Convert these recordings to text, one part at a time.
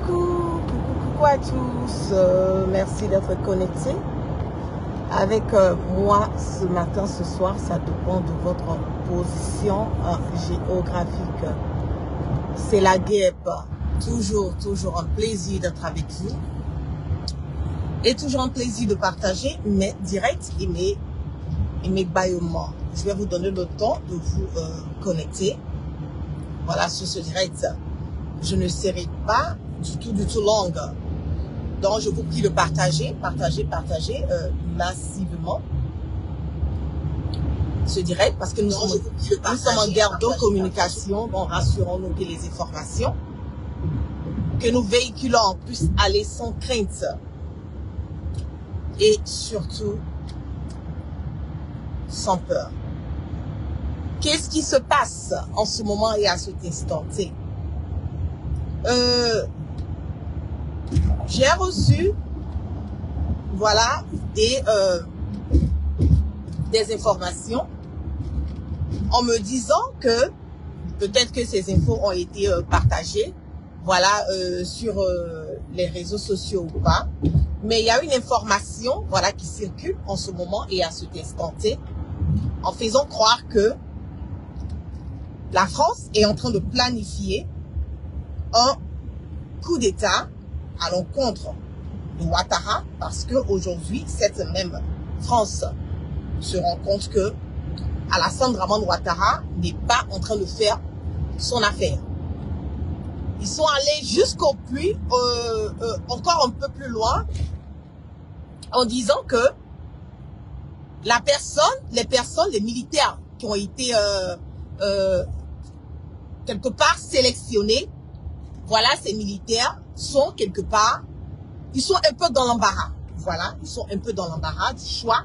Coucou à tous, merci d'être connectés avec moi ce matin, ce soir. Ça dépend de votre position géographique. C'est la guêpe, toujours un plaisir d'être avec vous et toujours un plaisir de partager mes directs et mes bâillements. Je vais vous donner le temps de vous connecter. Voilà, sur ce direct, je ne serai pas du tout longue. Donc, je vous prie de partager massivement ce direct parce que nous sommes en guerre de communication. Donc, rassurons-nous que les informations que nous véhiculons puissent aller sans crainte et surtout sans peur. Qu'est-ce qui se passe en ce moment et à cet instant? J'ai reçu, voilà, des informations en me disant que peut-être que ces infos ont été partagées, voilà, sur les réseaux sociaux ou pas. Mais il y a une information, voilà, qui circule en ce moment et à cet instant T, en faisant croire que la France est en train de planifier un coup d'État à l'encontre de Ouattara, parce qu'aujourd'hui, cette même France se rend compte que Alassane Dramane Ouattara n'est pas en train de faire son affaire. Ils sont allés jusqu'au plus, encore un peu plus loin, en disant que les militaires qui ont été quelque part sélectionnés, voilà, ces militaires sont quelque part, ils sont un peu dans l'embarras. Voilà, ils sont un peu dans l'embarras du choix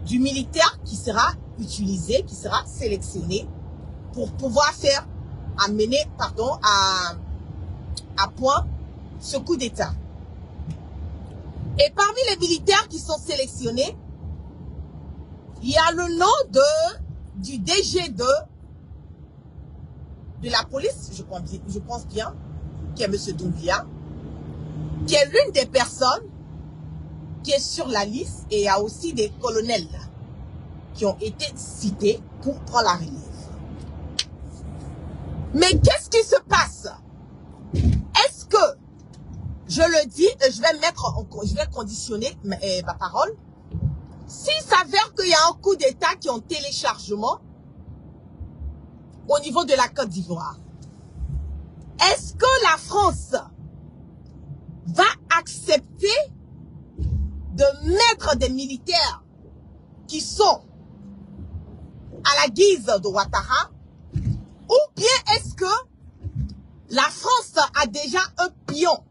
du militaire qui sera utilisé, qui sera sélectionné pour pouvoir mener à point ce coup d'État. Et parmi les militaires qui sont sélectionnés, il y a le nom du DG de la police, je pense bien, qui est M. Doumbia, qui est l'une des personnes qui est sur la liste, et il y a aussi des colonels qui ont été cités pour prendre la relève. Mais qu'est-ce qui se passe? Est-ce que, je le dis, je vais conditionner ma parole, s'il s'avère qu'il y a un coup d'État qui est en téléchargement au niveau de la Côte d'Ivoire, est-ce que la France va accepter de mettre des militaires qui sont à la guise de Ouattara, ou bien est-ce que la France a déjà un pion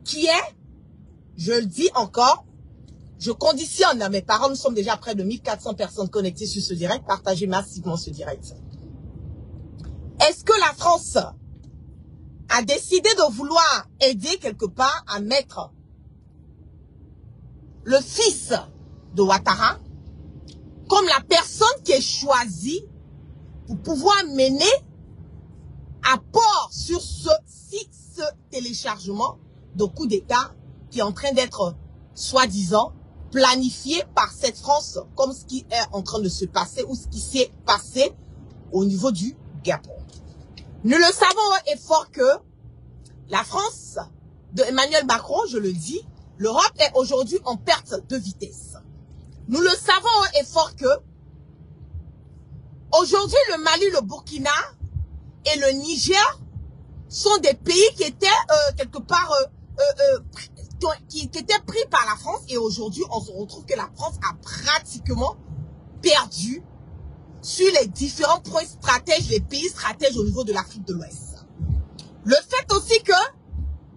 qui est, je le dis encore, je conditionne mes paroles, nous sommes déjà près de 1400 personnes connectées sur ce direct, partagez massivement ce direct. Est-ce que la France a décidé de vouloir aider quelque part à mettre le fils de Ouattara comme la personne qui est choisie pour pouvoir mener à port sur ce téléchargement de coup d'État qui est en train d'être soi-disant planifié par cette France, comme ce qui est en train de se passer ou ce qui s'est passé au niveau du Gabon. Nous le savons et fort que la France de Emmanuel Macron, je le dis, l'Europe est aujourd'hui en perte de vitesse. Nous le savons et fort que aujourd'hui le Mali, le Burkina et le Niger sont des pays qui étaient quelque part qui étaient pris par la France, et aujourd'hui on se retrouve que la France a pratiquement perdu sur les différents points stratèges, les pays stratèges au niveau de l'Afrique de l'Ouest. Le fait aussi que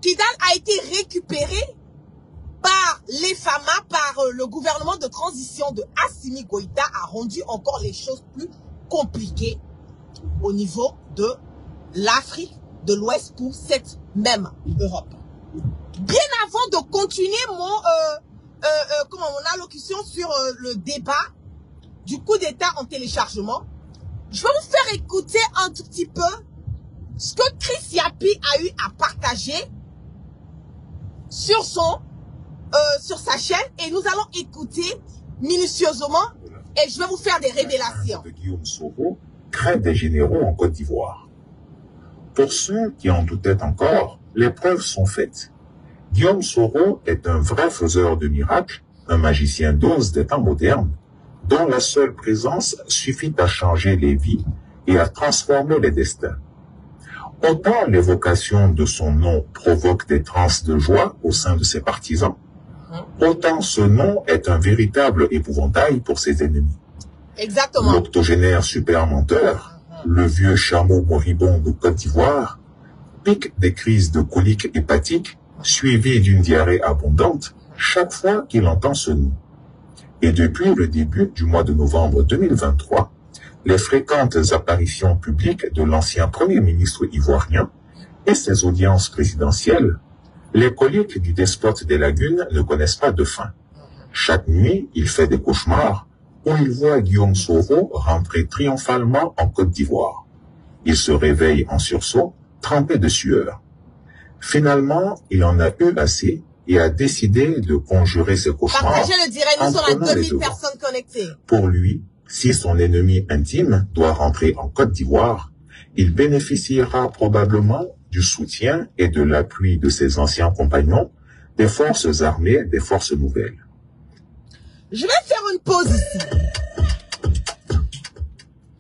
Kidal a été récupéré par les FAMA, par le gouvernement de transition de Assimi Goïta, a rendu encore les choses plus compliquées au niveau de l'Afrique de l'Ouest pour cette même Europe. Bien avant de continuer mon allocution sur le débat du coup d'État en téléchargement, je vais vous faire écouter un tout petit peu ce que Chris Yapi a eu à partager sur sa chaîne et nous allons écouter minutieusement et je vais vous faire des révélations. De Guillaume Soro crée des généraux en Côte d'Ivoire. Pour ceux qui en doutaient encore, les preuves sont faites. Guillaume Soro est un vrai faiseur de miracles, un magicien d'os des temps modernes, dont la seule présence suffit à changer les vies et à transformer les destins. Autant l'évocation de son nom provoque des transes de joie au sein de ses partisans, autant ce nom est un véritable épouvantail pour ses ennemis. Exactement. L'octogénaire super menteur, le vieux chameau moribond de Côte d'Ivoire, pique des crises de colique hépatique suivies d'une diarrhée abondante chaque fois qu'il entend ce nom. Et depuis le début du mois de novembre 2023, les fréquentes apparitions publiques de l'ancien Premier ministre ivoirien et ses audiences présidentielles, les coliques du despote des lagunes ne connaissent pas de fin. Chaque nuit, il fait des cauchemars où il voit Guillaume Soro rentrer triomphalement en Côte d'Ivoire. Il se réveille en sursaut, trempé de sueur. Finalement, il en a eu assez et a décidé de conjurer ses cauchemars. Partagez le direct, nous sommes à 2000 personnes connectées. Pour lui, si son ennemi intime doit rentrer en Côte d'Ivoire, il bénéficiera probablement du soutien et de l'appui de ses anciens compagnons, des forces armées, des forces nouvelles. Je vais faire une pause ici.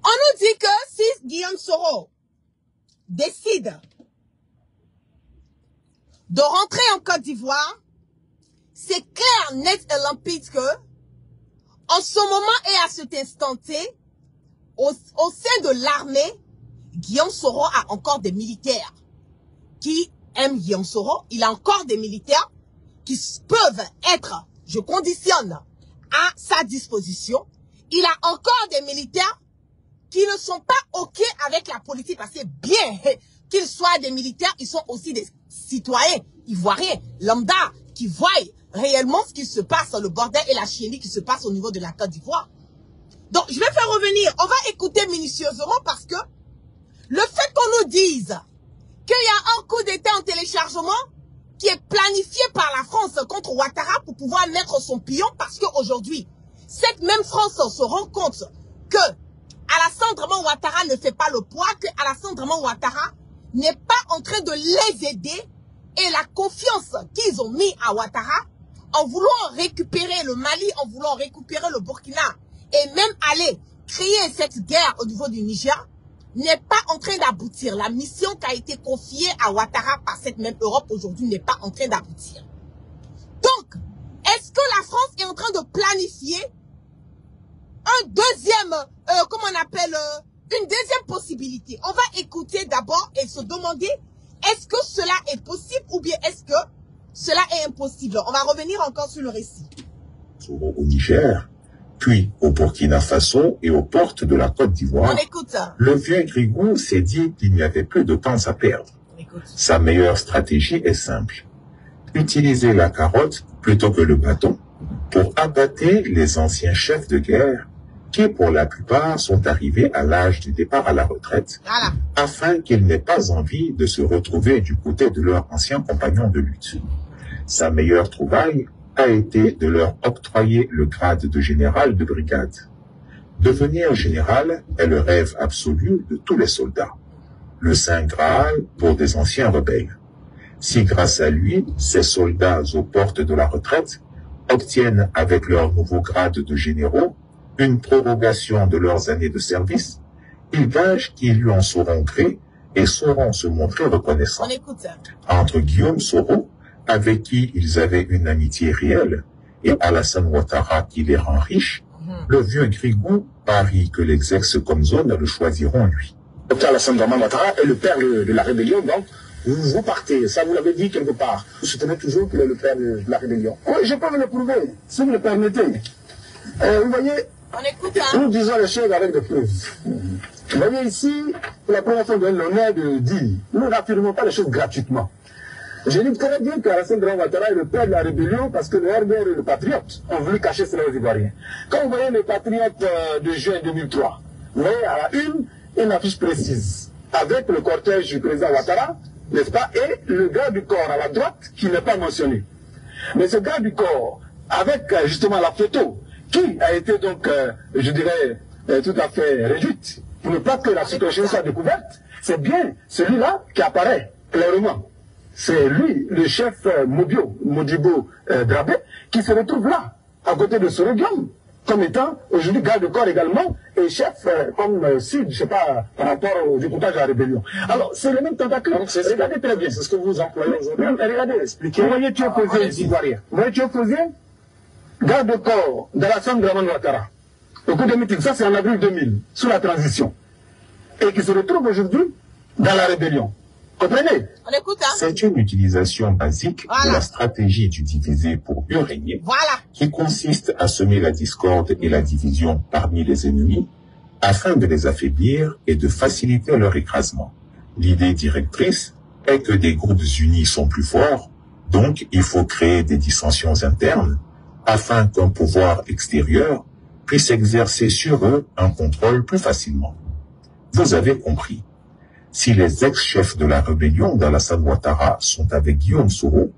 On nous dit que si Guillaume Soro décide de rentrer en Côte d'Ivoire, c'est clair, net et limpide que, en ce moment et à cet instant T, au sein de l'armée, Guillaume Soro a encore des militaires qui aiment Guillaume Soro. Il a encore des militaires qui peuvent être, je conditionne, à sa disposition. Il a encore des militaires qui ne sont pas OK avec la politique parce que bien qu'ils soient des militaires, ils sont aussi des citoyens ivoiriens, lambda, qui voient réellement ce qui se passe, le bordel et la chienlit qui se passe au niveau de la Côte d'Ivoire. Donc, je vais faire revenir. On va écouter minutieusement parce que le fait qu'on nous dise qu'il y a un coup d'État en téléchargement qui est planifié par la France contre Ouattara pour pouvoir mettre son pion parce qu'aujourd'hui, cette même France se rend compte que Alassane Draman Ouattara ne fait pas le poids, que Alassane Draman Ouattara n'est pas en train de les aider et la confiance qu'ils ont mis à Ouattara en voulant récupérer le Mali, en voulant récupérer le Burkina et même aller créer cette guerre au niveau du Niger n'est pas en train d'aboutir. La mission qui a été confiée à Ouattara par cette même Europe aujourd'hui n'est pas en train d'aboutir. Donc, est-ce que la France est en train de planifier un deuxième, comment on appelle, une deuxième possibilité? On va écouter d'abord et se demander, est-ce que cela est possible ou bien est-ce que cela est impossible? On va revenir encore sur le récit. Au Niger, puis au Burkina Faso et aux portes de la Côte d'Ivoire, On écoute ça. Le vieux Grigou s'est dit qu'il n'y avait plus de temps à perdre. Sa meilleure stratégie est simple. Utiliser la carotte plutôt que le bâton pour abattre les anciens chefs de guerre qui, pour la plupart, sont arrivés à l'âge du départ à la retraite, Voilà. afin qu'ils n'aient pas envie de se retrouver du côté de leurs anciens compagnons de lutte. Sa meilleure trouvaille a été de leur octroyer le grade de général de brigade. Devenir général est le rêve absolu de tous les soldats. Le Saint Graal pour des anciens rebelles. Si grâce à lui, ces soldats aux portes de la retraite obtiennent avec leur nouveau grade de généraux une prorogation de leurs années de service, ils gagent qu'ils lui en sauront gré et sauront se montrer reconnaissants. On écoute ça. Entre Guillaume Soro, avec qui ils avaient une amitié réelle, et Alassane Ouattara qui les rend riches, le vieux Grigou parie que les ex-Comzone le choisiront lui. Dr Alassane Draman Ouattara est le père de la rébellion, donc vous partez, ça vous l'avez dit quelque part. Vous soutenez toujours qu'il est le père de la rébellion. Oui, je peux vous le prouver, si vous le permettez. Vous voyez, On écoute ça. nous disons les choses avec des preuves. Vous voyez ici, pour la première fois, on donne l'honneur de dire, nous n'affirmons pas les choses gratuitement. Je dis très bien qu'Alassane Draman Ouattara est le père de la rébellion parce que le RDR et le Patriote ont voulu cacher cela aux Ivoiriens. Quand vous voyez le Patriote de juin 2003, vous voyez à la une affiche précise avec le cortège du président Ouattara n'est-ce pas, et le garde du corps à la droite qui n'est pas mentionné. Mais ce garde du corps, avec justement la photo, qui a été donc, je dirais, tout à fait réduite, pour ne pas que la situation soit découverte, c'est bien celui-là qui apparaît clairement. C'est lui, le chef Modibo Drabé, qui se retrouve là, à côté de Soro Guillaume, comme étant aujourd'hui garde de corps également, et chef comme Sud, je sais pas, par rapport au découpage de la rébellion. Alors, c'est le même tentacule. Regardez très bien. C'est ce que vous employez aujourd'hui. Regardez, expliquez. Vous voyez, tu es posé ici. Vous voyez, tu es posé, garde de corps de l'Assemblée Draman Ouattara. Au cours de meeting, ça c'est en avril 2000, sous la transition. Et qui se retrouve aujourd'hui dans la rébellion. Comprenez? On écoute, hein? C'est une utilisation basique de la stratégie du diviser pour mieux régner, qui consiste à semer la discorde et la division parmi les ennemis, afin de les affaiblir et de faciliter leur écrasement. L'idée directrice est que des groupes unis sont plus forts, donc il faut créer des dissensions internes, afin qu'un pouvoir extérieur puisse exercer sur eux un contrôle plus facilement. Vous avez compris. Si les ex-chefs de la rébellion d'Alassane Ouattara sont avec Guillaume Soro,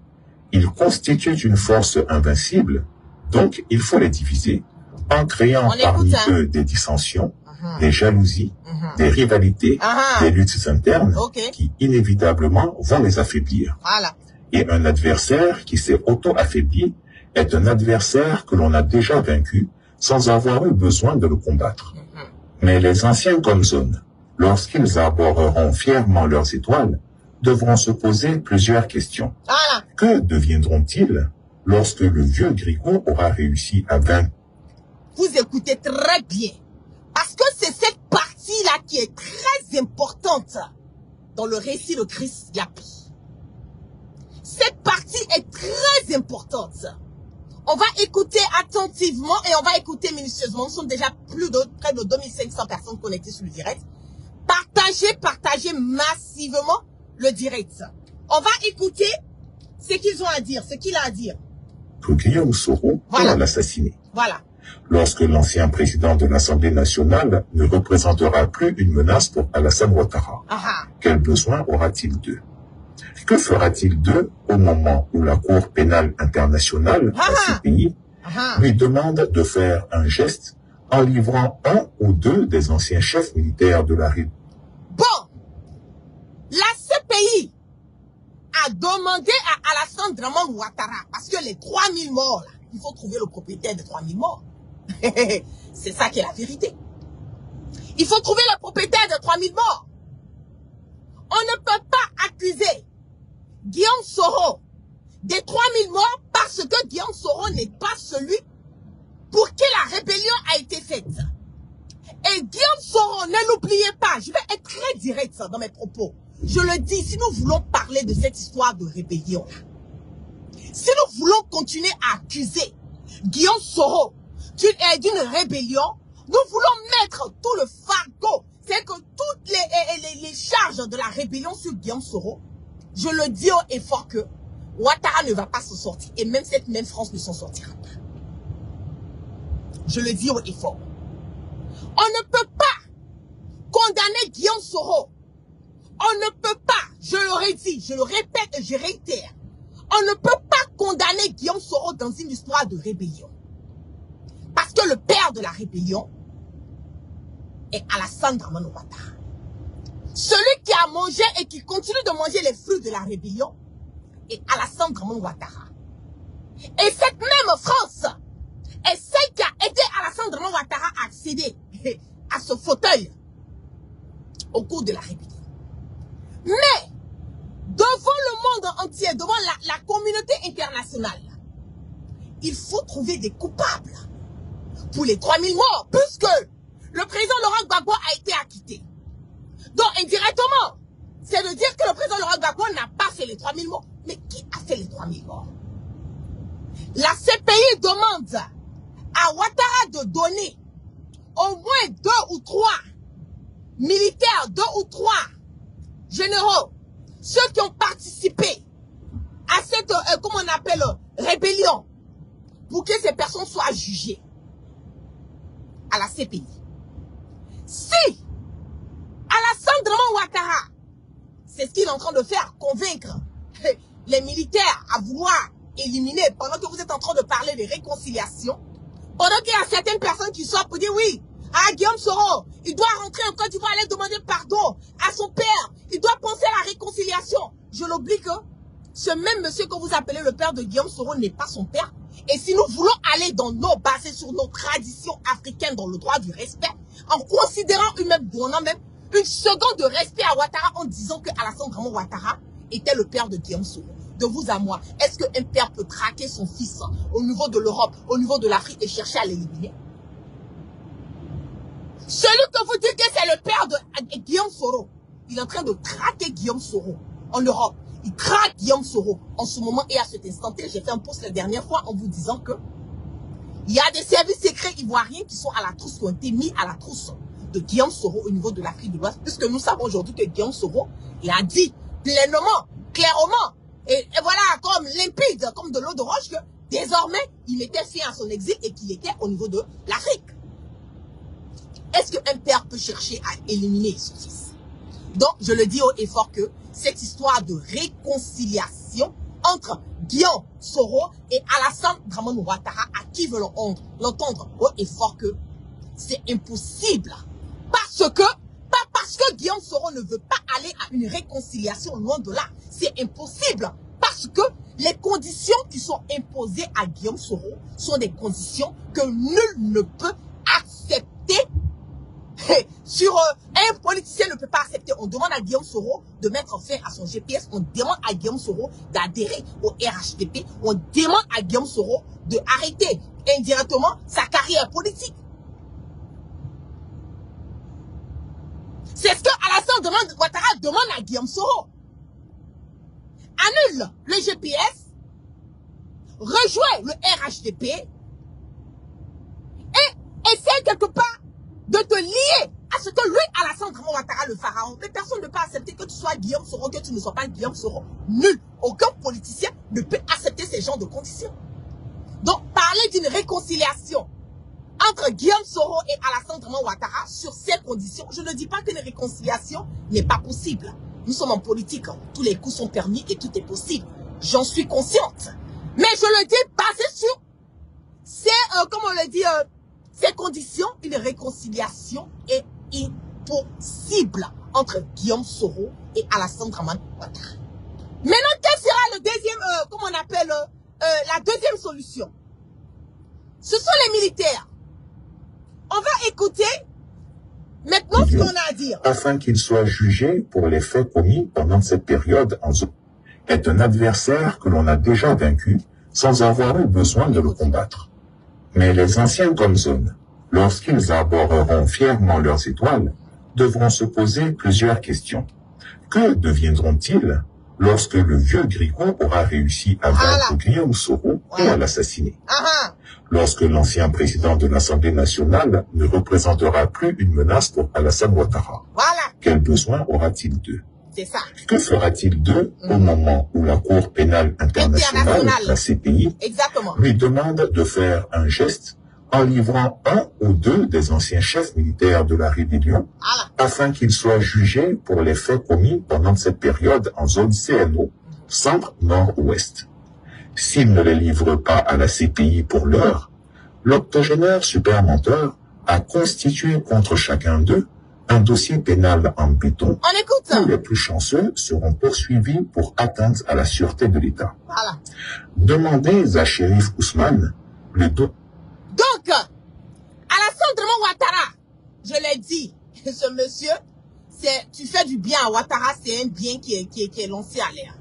ils constituent une force invincible, donc il faut les diviser en créant parmi eux des dissensions, des jalousies, des rivalités, des luttes internes qui inévitablement vont les affaiblir. Et un adversaire qui s'est auto-affaibli est un adversaire que l'on a déjà vaincu sans avoir eu besoin de le combattre. Mais les anciens comme zone, lorsqu'ils arboreront fièrement leurs étoiles, devront se poser plusieurs questions. Que deviendront-ils lorsque le vieux Grigot aura réussi à vaincre? Vous écoutez très bien. Parce que c'est cette partie-là qui est très importante dans le récit de Chris Yapi. Cette partie est très importante. On va écouter attentivement et on va écouter minutieusement. Nous sommes déjà près de 2500 personnes connectées sur le direct. Partagez massivement le direct. On va écouter ce qu'ils ont à dire, ce qu'il a à dire. Que Guillaume Soro va l'assassiner. Voilà. Lorsque l'ancien président de l'Assemblée nationale ne représentera plus une menace pour Alassane Ouattara, quel besoin aura-t-il d'eux? Que fera-t-il d'eux au moment où la Cour pénale internationale, à ce pays, lui demande de faire un geste en livrant un ou deux des anciens chefs militaires de la République? Bon, la CPI a demandé à Alassane Draman Ouattara, parce que les 3000 morts, là, il faut trouver le propriétaire des 3000 morts. C'est ça qui est la vérité. Il faut trouver le propriétaire des 3000 morts. On ne peut pas accuser Guillaume Soro des 3000 morts parce que Guillaume Soro n'est pas celui pour qui la rébellion a été faite. Et Guillaume Soro, ne l'oubliez pas, je vais être très direct dans mes propos. Je le dis, si nous voulons parler de cette histoire de rébellion, si nous voulons continuer à accuser Guillaume Soro d'une rébellion, nous voulons mettre tout le fardeau, c'est que toutes les charges de la rébellion sur Guillaume Soro, je le dis haut et fort que Ouattara ne va pas se sortir. Et même cette même France ne s'en sortira pas. Je le dis haut et fort. On ne peut pas condamner Guillaume Soro. On ne peut pas, je le redis, je le répète et je réitère, on ne peut pas condamner Guillaume Soro dans une histoire de rébellion. Parce que le père de la rébellion est Alassane Draman Ouattara. Celui qui a mangé et qui continue de manger les fruits de la rébellion est Alassane Draman Ouattara. Et cette même France est celle qui a aidé Alassane Draman Ouattara à accéder à ce fauteuil au cours de la rébellion. Mais, devant le monde entier, devant la communauté internationale, il faut trouver des coupables pour les 3000 morts, puisque le président Laurent Gbagbo a été acquitté. Donc, indirectement, c'est de dire que le président Laurent Gbagbo n'a pas fait les 3000 morts. Mais qui a fait les 3000 morts? La CPI demande à Ouattara de donner au moins 2 ou 3 militaires, 2 ou 3 généraux, ceux qui ont participé à cette, comment on appelle, rébellion, pour que ces personnes soient jugées à la CPI. Si Alassane Draman Ouattara, C'est ce qu'il est en train de faire, convaincre les militaires à vouloir éliminer, pendant que vous êtes en train de parler de réconciliation, pendant qu'il y a certaines personnes qui sortent pour dire oui, ah, Guillaume Soro, il doit rentrer en Côte d'Ivoire, aller demander pardon à son père, il doit penser à la réconciliation. Je l'oublie que ce même monsieur que vous appelez le père de Guillaume Soro n'est pas son père. Et si nous voulons aller dans nos bases sur nos traditions africaines, dans le droit du respect, en considérant donnant même une seconde de respect à Ouattara en disant que Alassane Dramane Ouattara était le père de Guillaume Soro. De vous à moi, est-ce qu'un père peut traquer son fils au niveau de l'Europe, au niveau de l'Afrique et chercher à l'éliminer? Celui que vous dites que c'est le père de Guillaume Soro, il est en train de traquer Guillaume Soro en Europe. Il traque Guillaume Soro en ce moment et à cet instant. J'ai fait un post la dernière fois en vous disant que il y a des services secrets ivoiriens qui sont à la trousse, qui ont été mis à la trousse de Guillaume Soro au niveau de l'Afrique de l'Ouest, puisque nous savons aujourd'hui que Guillaume Soro, il a dit pleinement, clairement, et voilà, comme limpide, comme de l'eau de roche, que désormais, il mettait fin à son exil et qu'il était au niveau de l'Afrique. Est-ce qu'un père peut chercher à éliminer son fils? Donc, je le dis haut et fort que cette histoire de réconciliation entre Guillaume Soro et Alassane Dramane Ouattara, à qui veut l'entendre haut et fort que c'est impossible. Pas parce que Guillaume Soro ne veut pas aller à une réconciliation, loin de là. C'est impossible. Parce que les conditions qui sont imposées à Guillaume Soro sont des conditions que nul ne peut accepter. Sur un politicien ne peut pas accepter. On demande à Guillaume Soro de mettre fin à son GPS. On demande à Guillaume Soro d'adhérer au RHDP. On demande à Guillaume Soro de arrêter indirectement sa carrière politique. C'est ce que Alassane Ouattara demande à Guillaume Soro. Annule le GPS, rejoins le RHDP et essaie quelque part de te lier à ce que lui, Alassane Dramane Ouattara, le pharaon. Mais personne ne peut accepter que tu sois Guillaume Soro, que tu ne sois pas Guillaume Soro. Nul. Aucun politicien ne peut accepter ces genres de conditions. Donc, parler d'une réconciliation entre Guillaume Soro et Alassane Dramane Ouattara sur ces conditions, je ne dis pas qu'une réconciliation n'est pas possible. Nous sommes en politique, tous les coups sont permis et tout est possible. J'en suis consciente. Mais je le dis basé sur comme on le dit, ces conditions, une réconciliation est impossible entre Guillaume Soro et Alassane Dramane Ouattara. Maintenant, quel sera le deuxième, comment on appelle, la deuxième solution? Ce sont les militaires. On va écouter maintenant ce qu'on a à dire. Afin qu'il soit jugé pour les faits commis pendant cette période en zone, est un adversaire que l'on a déjà vaincu sans avoir eu besoin de le combattre. Mais les anciens comme zone, lorsqu'ils arboreront fièrement leurs étoiles, devront se poser plusieurs questions. Que deviendront-ils lorsque le vieux Gricot aura réussi à vaincre Guillaume Soro et à l'assassiner? Lorsque l'ancien président de l'Assemblée nationale ne représentera plus une menace pour Alassane Ouattara. Quel besoin aura-t-il d'eux? C'est ça. Que fera-t-il d'eux au moment où la Cour pénale internationale, la CPI, lui demande de faire un geste en livrant un ou deux des anciens chefs militaires de la rébellion afin qu'ils soient jugés pour les faits commis pendant cette période en zone CNO, centre-nord-ouest. S'il ne les livre pas à la CPI pour l'heure, l'octogénaire super menteur a constitué contre chacun d'eux un dossier pénal en béton. On écoute. Où les plus chanceux seront poursuivis pour atteinte à la sûreté de l'État. Demandez à Chérif Ousmane le dos. Donc, Alassane Dramane Ouattara, je l'ai dit, ce monsieur, tu fais du bien à Ouattara, c'est un bien qui est lancé à l'air.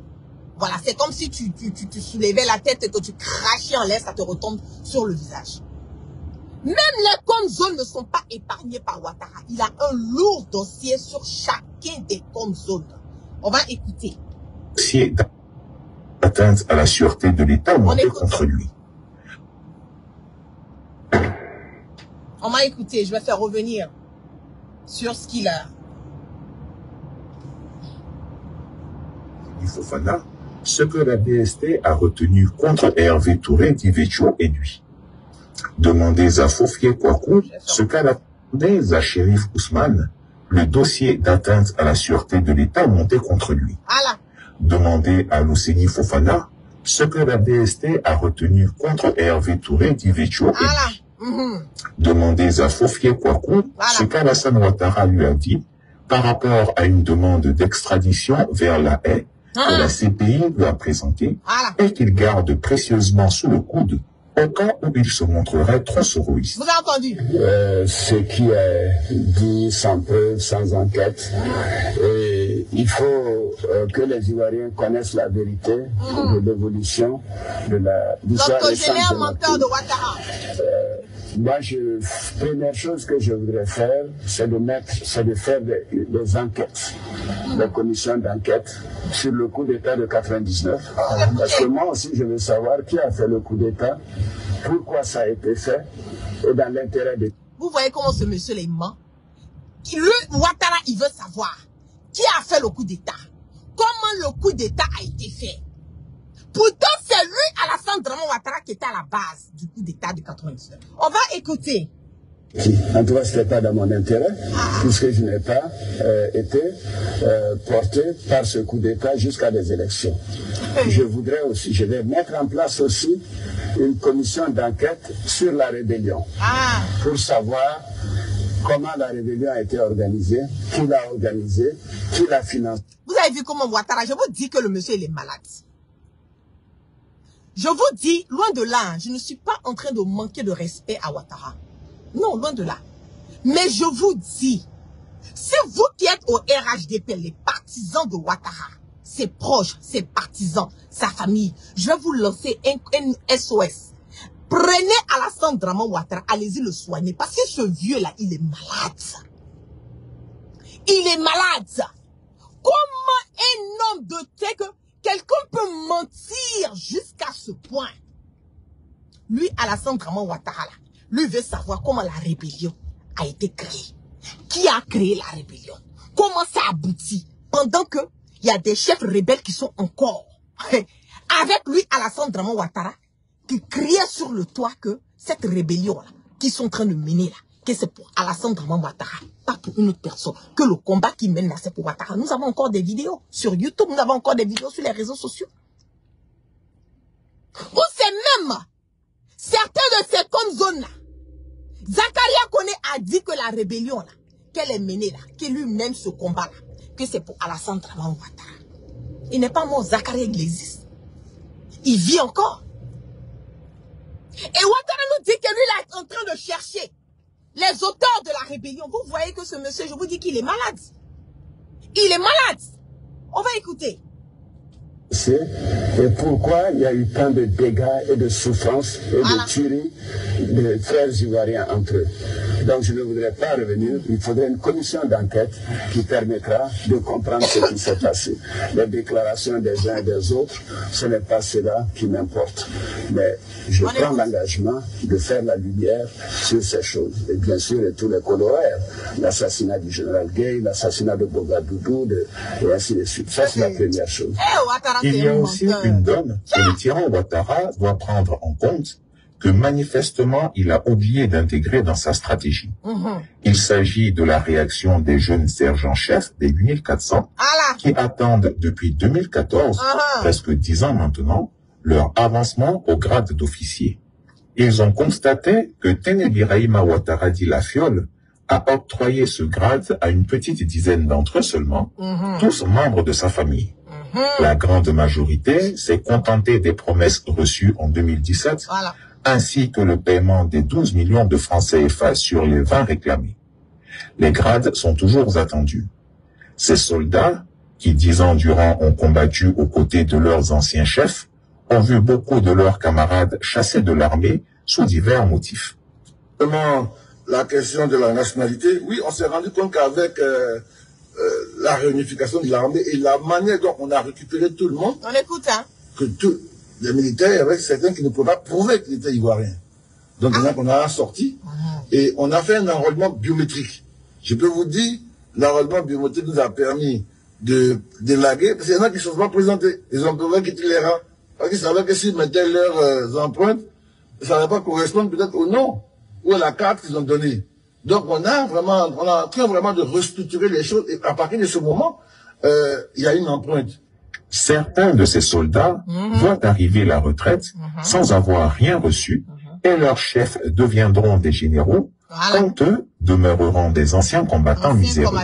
Voilà, c'est comme si tu soulevais la tête et que tu crachais en l'air, ça te retombe sur le visage. Même les com-zones ne sont pas épargnés par Ouattara. Il a un lourd dossier sur chacun des com-zones. On va écouter. Dossier d'atteinte à la sûreté de l'État monté contre lui. On va écouter, je vais faire revenir sur ce qu'il a. Fofana, ce que la BST a retenu contre Hervé Touré, Divetio et lui. Demandez à Fofié Kouakou ce qu'a demandé à Chérif Ousmane le dossier d'atteinte à la sûreté de l'État monté contre lui. Voilà. Demandé à l'Océnie Fofana ce que la DST a retenu contre Hervé Touré d'Ivecho. Voilà. Demandez à Fofié Kouakou ce qu'Alassane Ouattara lui a dit par rapport à une demande d'extradition vers la haie que la CPI lui a présentée et qu'il garde précieusement sous le coude au cas où il se montrerait trop soroïste. Vous avez entendu? Ce qui est dit sans preuve, sans enquête. Et il faut que les Ivoiriens connaissent la vérité de l'évolution de l'histoire récente de menteur de Ouattara. Moi, première chose que je voudrais faire, c'est de faire des enquêtes, des commissions d'enquête sur le coup d'État de 99. Parce que moi aussi, je veux savoir qui a fait le coup d'État, pourquoi ça a été fait, et dans l'intérêt de... Vous voyez comment ce monsieur est ment? Lui, Ouattara, il veut savoir qui a fait le coup d'État, comment le coup d'État a été fait. Pourtant, c'est lui, Alassane Draman Ouattara, qui était à la base du coup d'État de 99. On va écouter. En tout cas, ce n'était pas dans mon intérêt, puisque je n'ai pas été porté par ce coup d'État jusqu'à des élections. Je voudrais aussi, je vais mettre en place aussi une commission d'enquête sur la rébellion, pour savoir comment la rébellion a été organisée, qui l'a organisée, qui l'a financée. Vous avez vu comment Ouattara, je vous dis que le monsieur, il est malade. Je vous dis, loin de là, je ne suis pas en train de manquer de respect à Ouattara. Non, loin de là. Mais je vous dis, si vous qui êtes au RHDP, les partisans de Ouattara, ses proches, ses partisans, sa famille, je vais vous lancer un SOS. Prenez Alassane Draman Ouattara, allez-y le soigner. Parce que ce vieux-là, il est malade. Il est malade. Comment un homme de tête, quelqu'un peut mentir jusqu'à ce point? Lui, Alassane Draman Ouattara, là, lui veut savoir comment la rébellion a été créée. Qui a créé la rébellion? Comment ça aboutit? Pendant que il y a des chefs rebelles qui sont encore avec lui, Alassane Draman Ouattara, qui criait sur le toit que cette rébellion-là, qu'ils sont en train de mener là, que c'est pour Alassane Draman Ouattara, pas pour une autre personne. Que le combat qui mène là, c'est pour Ouattara. Nous avons encore des vidéos sur YouTube, nous avons encore des vidéos sur les réseaux sociaux. Ou c'est même certains de ces comme zones là. Zakaria Kone a dit que la rébellion là, qu'elle est menée là, que lui-même ce combat là, que c'est pour Alassane Draman Ouattara. Il n'est pas mort, Zakaria, il existe. Il vit encore. Et Ouattara nous dit que lui là est en train de chercher les auteurs de la rébellion. Vous voyez que ce monsieur, je vous dis qu'il est malade. Il est malade. On va écouter. Et pourquoi il y a eu tant de dégâts et de souffrances et de tueries de frères ivoiriens entre eux. Donc je ne voudrais pas revenir, il faudrait une commission d'enquête qui permettra de comprendre ce qui s'est passé. Les déclarations des uns et des autres, ce n'est pas cela qui m'importe. Mais je prends l'engagement de faire la lumière sur ces choses. Et bien sûr, et tous les coloraires, l'assassinat du général Gueye, l'assassinat de Bogadoudou, et ainsi de suite. Ça, c'est la première chose. Il y a aussi une donne que le tyran Ouattara doit prendre en compte, que manifestement il a oublié d'intégrer dans sa stratégie. Il s'agit de la réaction des jeunes sergents-chefs, des 8400, qui attendent depuis 2014, presque 10 ans maintenant, leur avancement au grade d'officier. Ils ont constaté que Ténébiraïma Ouattara dit la Fiole a octroyé ce grade à une petite dizaine d'entre eux seulement, tous membres de sa famille. La grande majorité s'est contentée des promesses reçues en 2017, ainsi que le paiement des 12 millions de francs CFA sur les 20 réclamés. Les grades sont toujours attendus. Ces soldats, qui 10 ans durant ont combattu aux côtés de leurs anciens chefs, ont vu beaucoup de leurs camarades chassés de l'armée sous divers motifs. La question de la nationalité, oui, on s'est rendu compte qu'avec la réunification de l'armée et la manière dont on a récupéré tout le monde, on écoute, hein, que tous les militaires, avec certains qui ne pouvaient pas prouver qu'ils étaient ivoiriens. Donc, on a sorti et on a fait un enrôlement biométrique. Je peux vous dire, l'enrôlement biométrique nous a permis de délaguer, parce qu'il y en a qui ne sont pas présentés. Ils ont pu quitter les rangs. Parce qu'ils savaient que s'ils mettaient leurs empreintes, ça n'allait pas correspondre peut-être au nom ou à la carte qu'ils ont donnée. Donc on est en train vraiment de restructurer les choses et à partir de ce moment, il y a une empreinte. Certains de ces soldats voient arriver la retraite sans avoir rien reçu et leurs chefs deviendront des généraux, quand eux demeureront des anciens combattants miséreux.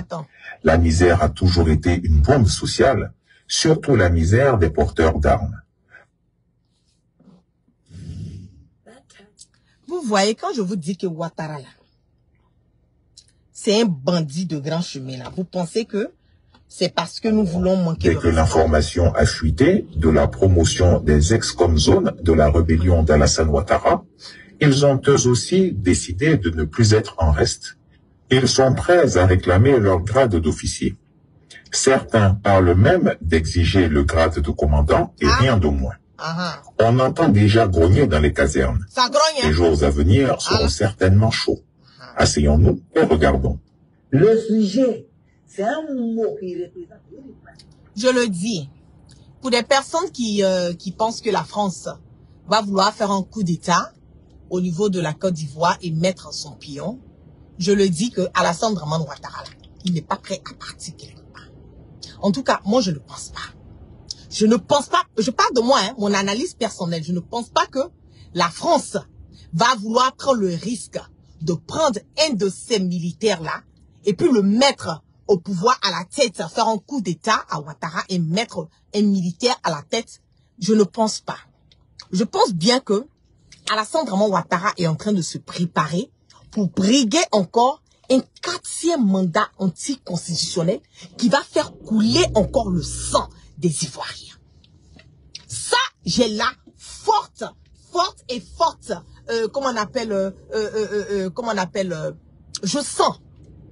La misère a toujours été une bombe sociale, surtout la misère des porteurs d'armes. Vous voyez, quand je vous dis que Ouattara, là, c'est un bandit de grand chemin, là, vous pensez que c'est parce que nous voulons manquer Dès que l'information a fuité de la promotion des ex-comzones de la rébellion d'Alassane Ouattara, ils ont eux aussi décidé de ne plus être en reste. Ils sont prêts à réclamer leur grade d'officier. Certains parlent même d'exiger le grade de commandant et rien de moins. On entend déjà grogner dans les casernes. Ça grogne, hein? Les jours à venir seront certainement chauds. Asseyons-nous et regardons. Le sujet, c'est un mot qui représente. Je le dis, pour des personnes qui pensent que la France va vouloir faire un coup d'État au niveau de la Côte d'Ivoire et mettre son pion, je le dis que Alassane Dramane Ouattara, il n'est pas prêt à partir quelque part. En tout cas, moi, je ne pense pas. Je ne pense pas, je parle de moi, hein, mon analyse personnelle, je ne pense pas que la France va vouloir prendre le risque de prendre un de ces militaires-là et puis le mettre au pouvoir à la tête, faire un coup d'État à Ouattara et mettre un militaire à la tête. Je ne pense pas. Je pense bien que Alassane Dramane Ouattara est en train de se préparer pour briguer encore un 4e mandat anticonstitutionnel qui va faire couler encore le sang des Ivoiriens. Ça, j'ai là forte, comment on appelle, je sens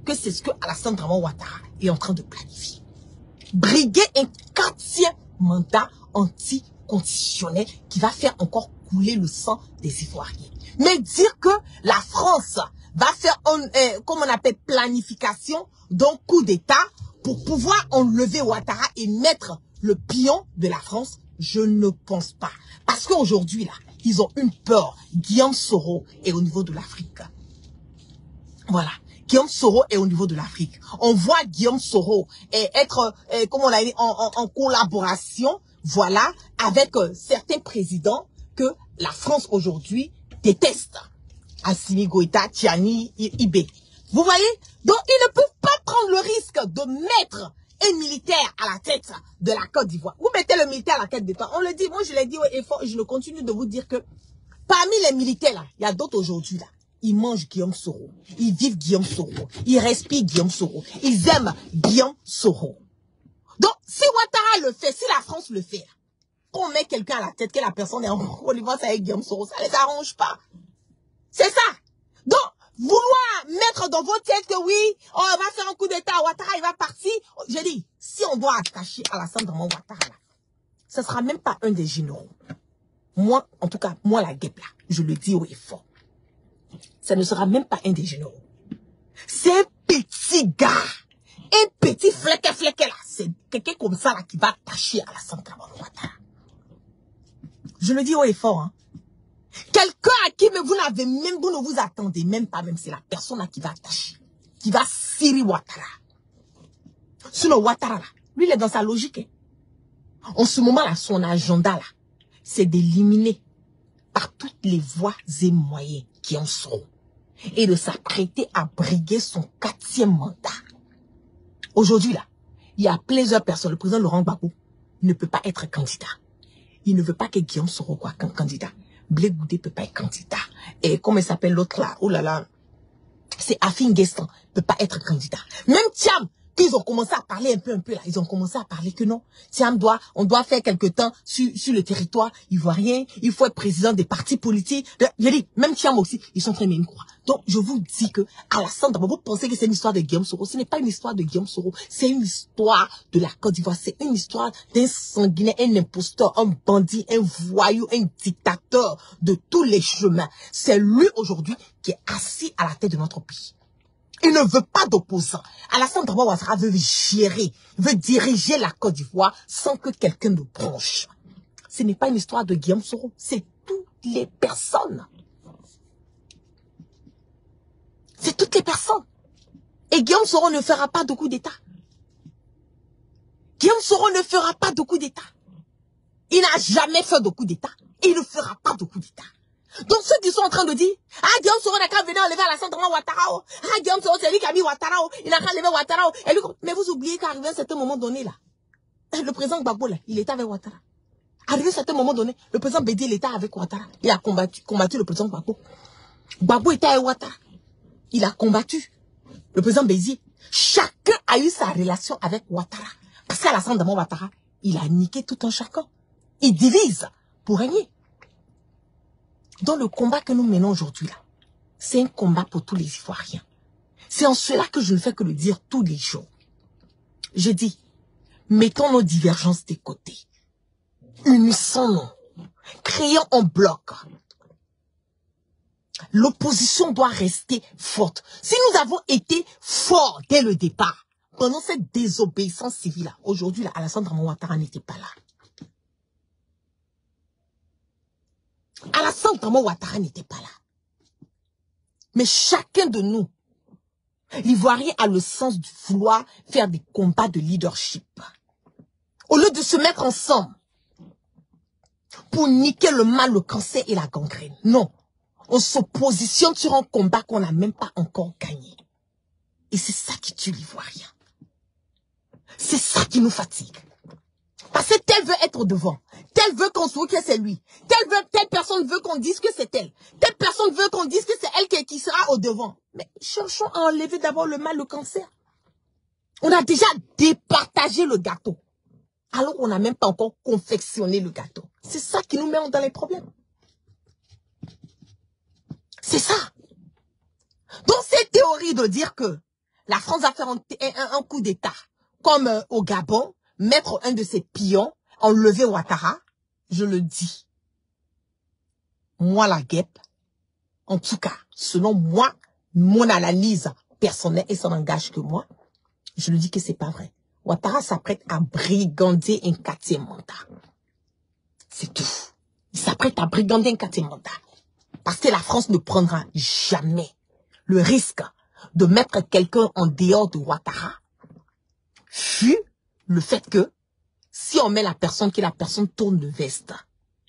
que c'est ce que Alassane Dramane Ouattara est en train de planifier. Briguer un 4e mandat anticonstitutionnel qui va faire encore couler le sang des Ivoiriens. Mais dire que la France va faire comme on appelle planification d'un coup d'État pour pouvoir enlever Ouattara et mettre le pion de la France, je ne pense pas. Parce qu'aujourd'hui, là, ils ont une peur. Guillaume Soro est au niveau de l'Afrique. Voilà. Guillaume Soro est au niveau de l'Afrique. On voit Guillaume Soro être, comme on l'a dit, en collaboration, voilà, avec certains présidents que la France aujourd'hui déteste. Assimi Goïta, Tiani, Ibé. Vous voyez? Donc, ils ne peuvent pas prendre le risque de mettre un militaire à la tête de la Côte d'Ivoire. Vous mettez le militaire à la tête d'État. On le dit, moi je l'ai dit au effort et je le continue de vous dire que parmi les militaires là, il y a d'autres aujourd'hui là. Ils mangent Guillaume Soro. Ils vivent Guillaume Soro. Ils respirent Guillaume Soro. Ils aiment Guillaume Soro. Donc, si Ouattara le fait, si la France le fait, qu'on met quelqu'un à la tête, que la personne est en connivence avec Guillaume Soro, ça les arrange pas. C'est ça. Donc, vouloir mettre dans vos têtes que oui, on va faire un coup d'État, Ouattara, il va partir. J'ai dit, si on doit attacher Alassane Dramane Ouattara, là, ce sera même pas un des généraux. Moi, en tout cas, moi, la guêpe, là, je le dis haut et fort. Ça ne sera même pas un des généraux. C'est un petit gars. Un petit flequet là. C'est quelqu'un comme ça, là, qui va attacher Alassane Dramane Ouattara. Je le dis haut et fort, hein. Quelqu'un à qui vous ne vous attendez même pas, même c'est la personne là qui va attacher, qui va cirer Ouattara. Sinon Ouattara là, lui il est dans sa logique. Hein. En ce moment là, son agenda là, c'est d'éliminer par toutes les voies et moyens qui en sont et de s'apprêter à briguer son 4e mandat. Aujourd'hui là, il y a plusieurs personnes. Le président Laurent Gbagbo ne peut pas être candidat. Il ne veut pas que Guillaume Soro soit candidat. Blé Goudé peut pas être candidat. Et comment il s'appelle l'autre là? Oh là là. C'est Afin Guestan peut pas être candidat. Même Thiam, qu'ils ont commencé à parler un peu là. Ils ont commencé à parler que non. Thiam on doit faire quelque temps sur le territoire ivoirien. Il faut être président des partis politiques. J'ai dit, même Thiam aussi, ils sont en train de me croire. Donc, je vous dis que, Alassane Dramane, vous pensez que c'est une histoire de Guillaume Soro. Ce n'est pas une histoire de Guillaume Soro. C'est une histoire de la Côte d'Ivoire. C'est une histoire d'un sanguinaire, un imposteur, un bandit, un voyou, un dictateur de tous les chemins. C'est lui aujourd'hui qui est assis à la tête de notre pays. Il ne veut pas d'opposants. Alassane Dramane Ouattara veut gérer, veut diriger la Côte d'Ivoire sans que quelqu'un ne bronche. Ce n'est pas une histoire de Guillaume Soro. C'est toutes les personnes. C'est toutes les personnes. Et Guillaume Soro ne fera pas de coup d'État. Guillaume Soro ne fera pas de coup d'État. Il n'a jamais fait de coup d'État. Et il ne fera pas de coup d'État. Donc ceux qui sont en train de dire, ah Guillaume Soro n'a qu'à venir enlever Alassane Ouattara. Ah Guillaume Soro, c'est lui qui a mis Ouattara. Il n'a qu'à enlever Ouattara. Mais vous oubliez qu'arrivé à un certain moment donné, là, le président Gbagbo, là, il était avec Ouattara. Arrivé à un certain moment donné, le président Bédi, il était avec Ouattara. Il a combattu le président Gbagbo. Gbagbo était avec Ouattara. Il a combattu le président Bézier. Chacun a eu sa relation avec Ouattara. Parce qu'Alassane Ouattara, il a niqué tout un chacun. Il divise pour régner. Dans le combat que nous menons aujourd'hui, là, c'est un combat pour tous les Ivoiriens. C'est en cela que je ne fais que le dire tous les jours. Je dis, mettons nos divergences de côté. Unissons-nous. Créons un bloc. L'opposition doit rester forte. Si nous avons été forts dès le départ, pendant cette désobéissance civile-là, aujourd'hui, Alassane Ouattara n'était pas là. Alassane Ouattara n'était pas là. Mais chacun de nous, l'Ivoirien a le sens de vouloir faire des combats de leadership. Au lieu de se mettre ensemble pour niquer le mal, le cancer et la gangrène. Non. On se positionne sur un combat qu'on n'a même pas encore gagné. Et c'est ça qui tue l'Ivoirien. C'est ça qui nous fatigue. Parce que tel veut être devant. Tel veut qu'on soit que c'est lui. Telle personne veut qu'on dise que c'est elle. Telle personne veut qu'on dise que c'est elle qui sera au devant. Mais cherchons à enlever d'abord le mal, le cancer. On a déjà départagé le gâteau. Alors qu'on n'a même pas encore confectionné le gâteau. C'est ça qui nous met dans les problèmes. C'est ça. Donc cette théorie de dire que la France va faire un coup d'État, comme au Gabon, mettre un de ses pions, enlever Ouattara, je le dis. Moi la guêpe, en tout cas, selon moi, mon analyse personnelle et ça n'engage que moi, je le dis que c'est pas vrai. Ouattara s'apprête à brigander un quatrième mandat. C'est tout. Il s'apprête à brigander un quatrième mandat. Parce que la France ne prendra jamais le risque de mettre quelqu'un en dehors de Ouattara, fut le fait que si on met la personne, que la personne tourne de veste,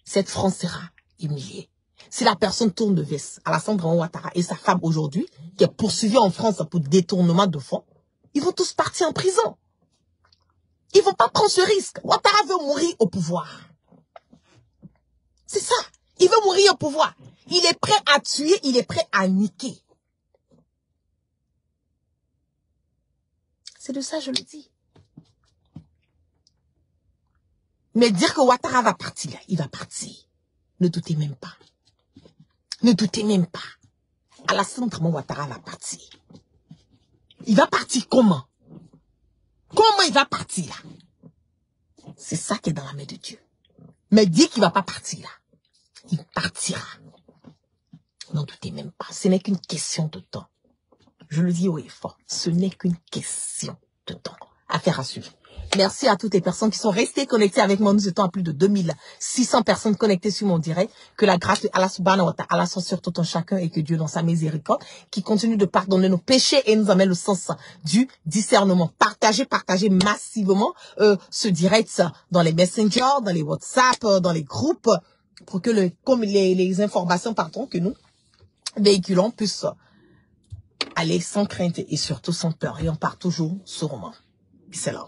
cette France sera humiliée. Si la personne tourne de veste, Alassane Ouattara et sa femme aujourd'hui, qui est poursuivie en France pour détournement de fonds, ils vont tous partir en prison. Ils vont pas prendre ce risque. Ouattara veut mourir au pouvoir. C'est ça. Il veut mourir au pouvoir. Il est prêt à tuer, il est prêt à niquer. C'est de ça je le dis. Mais dire que Ouattara va partir là, il va partir. Ne doutez même pas. Ne doutez même pas. Alassane Ouattara va partir. Il va partir comment? Comment il va partir là? C'est ça qui est dans la main de Dieu. Mais dire qu'il ne va pas partir là, il partira. N'en doutez même pas. Ce n'est qu'une question de temps. Je le dis haut et fort. Ce n'est qu'une question de temps. Affaire à suivre. Merci à toutes les personnes qui sont restées connectées avec moi. Nous étions à plus de 2600 personnes connectées sur mon direct. Que la grâce de Allah subhanahu wa ta'ala soit sur tout un chacun et que Dieu dans sa miséricorde, qui continue de pardonner nos péchés et nous amène le sens du discernement. Partagez massivement ce direct dans les messengers, dans les WhatsApp, dans les groupes, pour que comme les informations que nous véhiculons puissent aller sans crainte et surtout sans peur. Et on part toujours sûrement. C'est là.